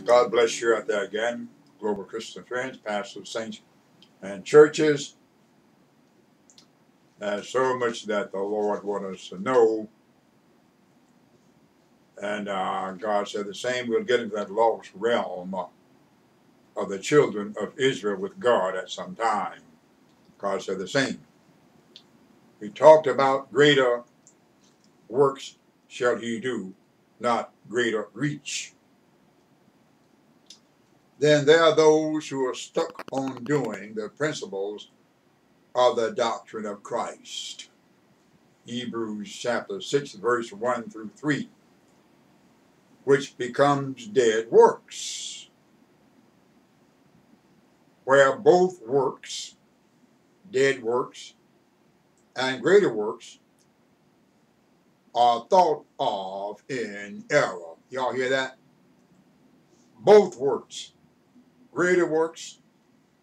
God bless you out there again, global Christian friends, pastors, saints, and churches. There's so much that the Lord wants us to know. And God said the same. We'll get into that lost realm of the children of Israel with God at some time. God said the same. We talked about greater works shall he do, not greater reach. Then there are those who are stuck on doing the principles of the doctrine of Christ. Hebrews chapter 6, verse 1 through 3, which becomes dead works, where both works, dead works, and greater works are thought of in error. Y'all hear that? Both works, greater works,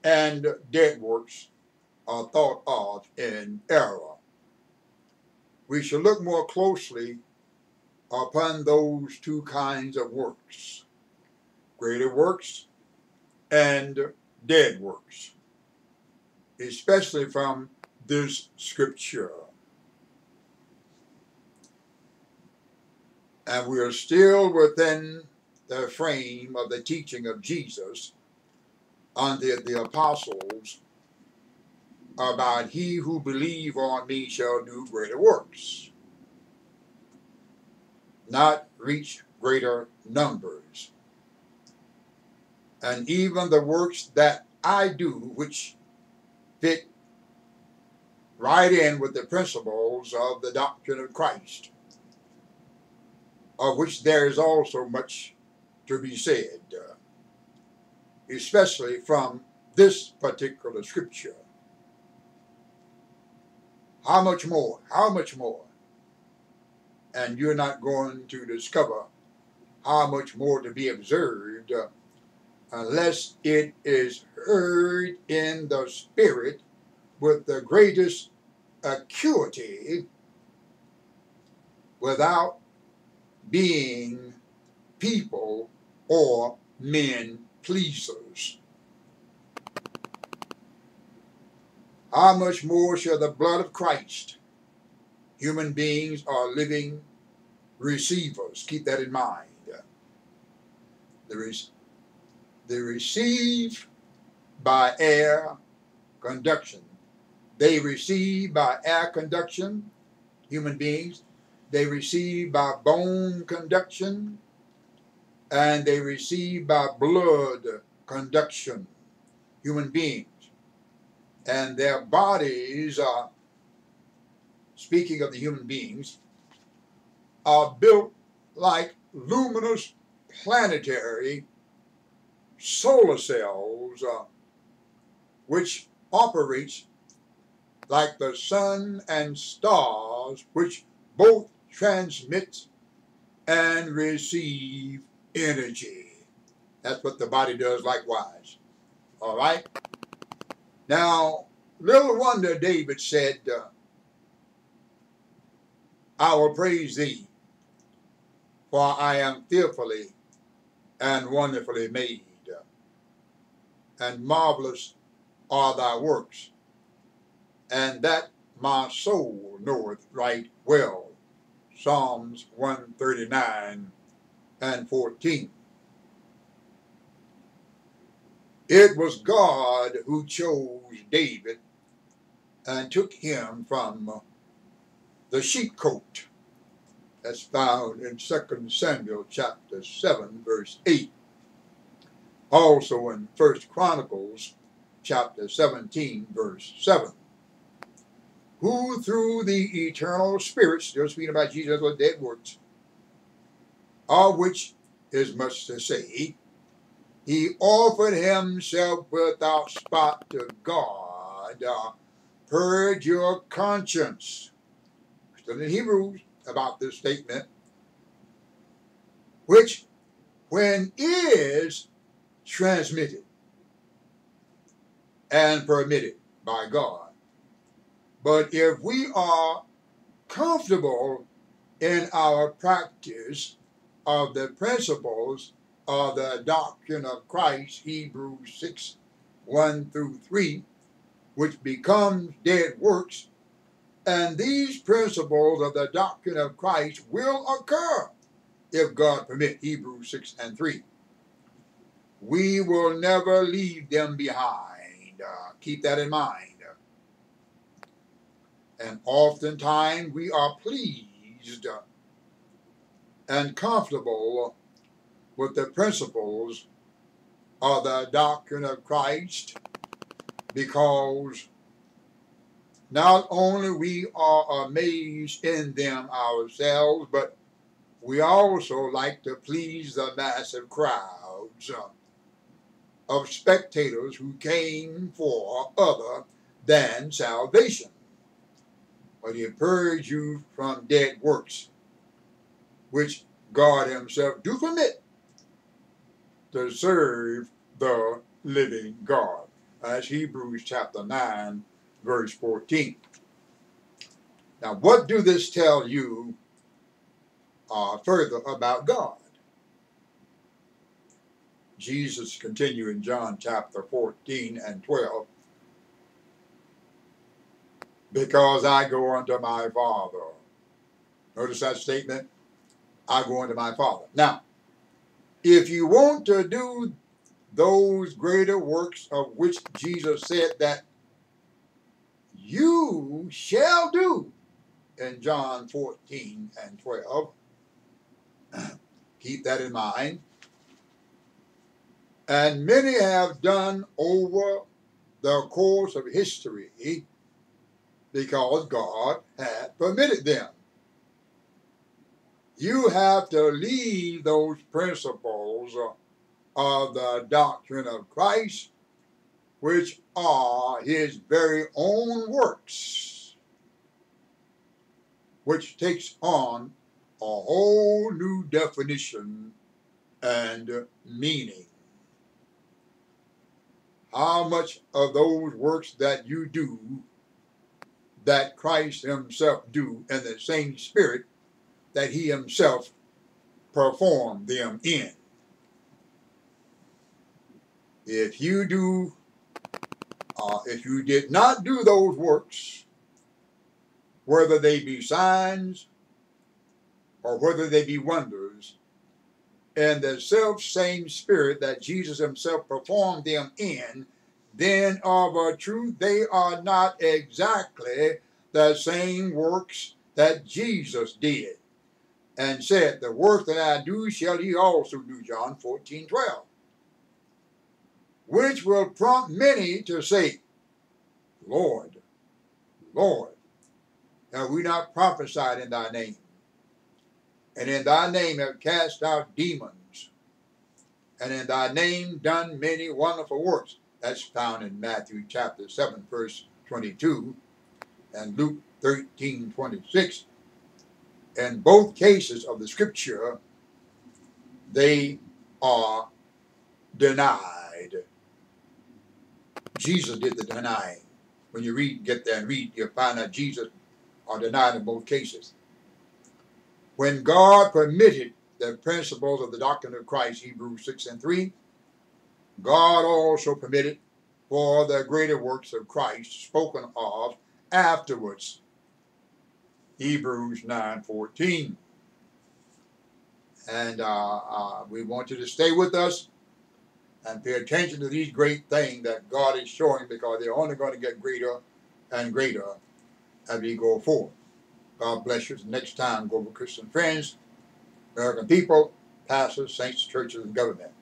and dead works are thought of in error. We should look more closely upon those two kinds of works, greater works and dead works, especially from this scripture. And we are still within the frame of the teaching of Jesus unto the apostles about he who believe on me shall do greater works, not reach greater numbers. And even the works that I do, which fit right in with the principles of the doctrine of Christ, of which there is also much to be said, especially from this particular scripture. How much more? How much more? And you're not going to discover how much more to be observed unless it is heard in the spirit with the greatest acuity without being people or men pleasers. How much more shall the blood of Christ? Human beings are living receivers. Keep that in mind. They receive by air conduction. They receive by air conduction, human beings. They receive by bone conduction, and they receive by blood conduction, human beings. And their bodies, speaking of the human beings, are built like luminous planetary solar cells, which operates like the sun and stars, which both transmit and receive energy. That's what the body does likewise. All right? Now, little wonder David said, I will praise thee, for I am fearfully and wonderfully made, and marvelous are thy works, and that my soul knoweth right well. Psalms 139 and 14. It was God who chose David and took him from the sheepcote. That's found in 2 Samuel chapter 7, verse 8. Also in 1 Chronicles chapter 17, verse 7. Who through the eternal Spirit, still speaking about Jesus with dead works, of which is much to say, he offered himself without spot to God. Purge your conscience. Still in Hebrews about this statement, which when is transmitted and permitted by God. But if we are comfortable in our practice of the principles of the doctrine of Christ, Hebrews 6, 1 through 3, which becomes dead works. And these principles of the doctrine of Christ will occur if God permit, Hebrews 6 and 3. We will never leave them behind. Keep that in mind. And oftentimes we are pleased and comfortable with the principles of the doctrine of Christ, because not only we are amazed in them ourselves, but we also like to please the massive crowds of spectators who came for other than salvation. But he purged you from dead works, which God himself do permit to serve the living God. As Hebrews chapter 9, verse 14. Now, what do this tell you further about God? Jesus continued in John chapter 14 and 12. Because I go unto my Father. Notice that statement? I go unto my Father. Now, if you want to do those greater works of which Jesus said that you shall do in John 14 and 12, keep that in mind. And many have done over the course of history because God had permitted them. You have to leave those principles of the doctrine of Christ, which are his very own works, which takes on a whole new definition and meaning. How much of those works that you do, that Christ himself do in the same spirit that he himself performed them in? If you did not do those works, whether they be signs or whether they be wonders, in the self same spirit that Jesus himself performed them in, then of a truth they are not exactly the same works that Jesus did, and said, the work that I do shall ye also do, John 14, 12. Which will prompt many to say, Lord, Lord, have we not prophesied in thy name? And in thy name have cast out demons, and in thy name done many wonderful works. That's found in Matthew chapter 7, verse 22, and Luke 13, 26. In both cases of the scripture, they are denied. Jesus did the denying. When you get there and read, you'll find that Jesus are denied in both cases. When God permitted the principles of the doctrine of Christ, Hebrews 6 and 3, God also permitted for the greater works of Christ spoken of afterwards, Hebrews 9:14. And we want you to stay with us and pay attention to these great things that God is showing, because they're only going to get greater and greater as we go forward. God bless you. Next time, Global Christian Friends, American people, pastors, saints, churches, and government.